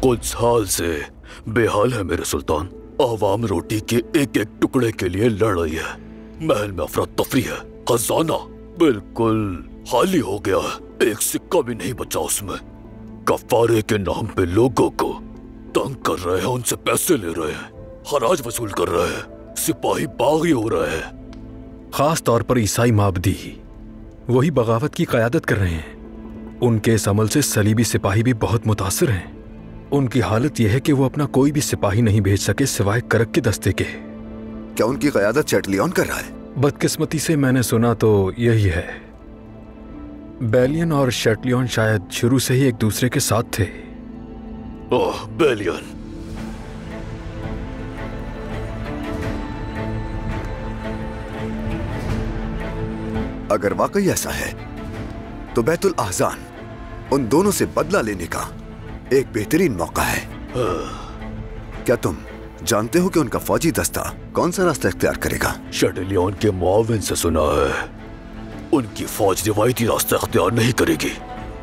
कुछ साल से बेहाल है मेरे सुल्तान। आवाम रोटी के एक एक टुकड़े के लिए लड़ रही है। महल में अफरा तफरी है। खजाना बिल्कुल खाली हो गया है। एक सिक्का भी नहीं बचा उसमें। कफारे के नाम पे लोगों को तंग कर रहे हैं, उनसे पैसे ले रहे हैं, खराज वसूल कर रहे हैं, सिपाही बागी हो रहे हैं। खास तौर पर ईसाई माबदी वही बगावत की क़यादत कर रहे हैं। उनके इस अमल से सलीबी सिपाही भी बहुत मुतासिर हैं। उनकी हालत यह है कि वो अपना कोई भी सिपाही नहीं भेज सके सिवाय करक के दस्ते के। क्या उनकी क़यादत चैटलियन कर रहा है? बदकिस्मती से मैंने सुना तो यही है। बेलियन और शैटलियन शायद शुरू से ही एक दूसरे के साथ थे। ओह, बेलियन। अगर वाकई ऐसा है तो बैतुल अहज़ान उन दोनों से बदला लेने का एक बेहतरीन मौका है। क्या तुम जानते हो कि उनका फौजी दस्ता कौन सा रास्ता इख्तियार करेगा? शैटलियन के मुआविन से सुना है उनकी फौज रिवायती रास्ता इख्तियार नहीं करेगी,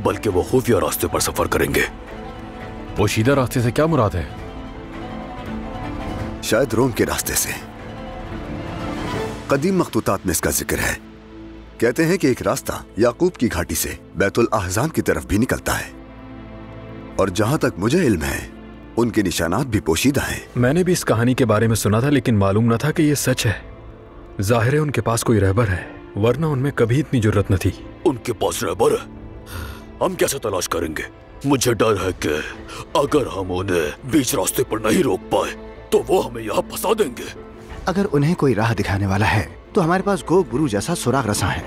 बल्कि वो खुफिया रास्ते पर सफर करेंगे। पोशीदा रास्ते से क्या मुराद है? शायद रोम के रास्ते से। कदीम मखतूतात में इसका जिक्र है। कहते हैं कि एक रास्ता याकूब की घाटी से बैतुल अहज़ान की तरफ भी निकलता है, और जहां तक मुझे इल्म है उनके निशानात भी पोशीदा हैं। मैंने भी इस कहानी के बारे में सुना था, लेकिन मालूम न था कि यह सच है। जाहिर है उनके पास कोई रहबर है, वरना उनमें कभी इतनी जुर्रत न थी। उनके पास रहबर है? हम कैसे तलाश करेंगे? मुझे डर है कि अगर हम उन्हें बीच रास्ते पर नहीं रोक पाए तो वो हमें यहाँ फंसा देंगे। अगर उन्हें कोई राह दिखाने वाला है तो हमारे पास गो गुरु जैसा सुराग रसा है,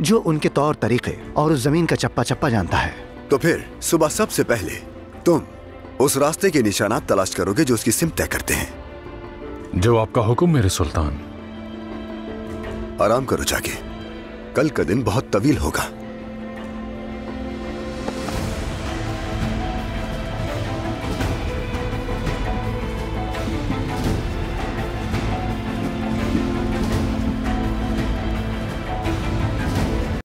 जो उनके तौर तरीके और उस जमीन का चप्पा चप्पा जानता है। तो फिर सुबह सबसे पहले तुम उस रास्ते के निशानात तलाश करोगे जो उसकी सिमत तय करते हैं। जो आपका हुक्म मेरे सुल्तान। आराम करो जाके, कल का दिन बहुत तवील होगा।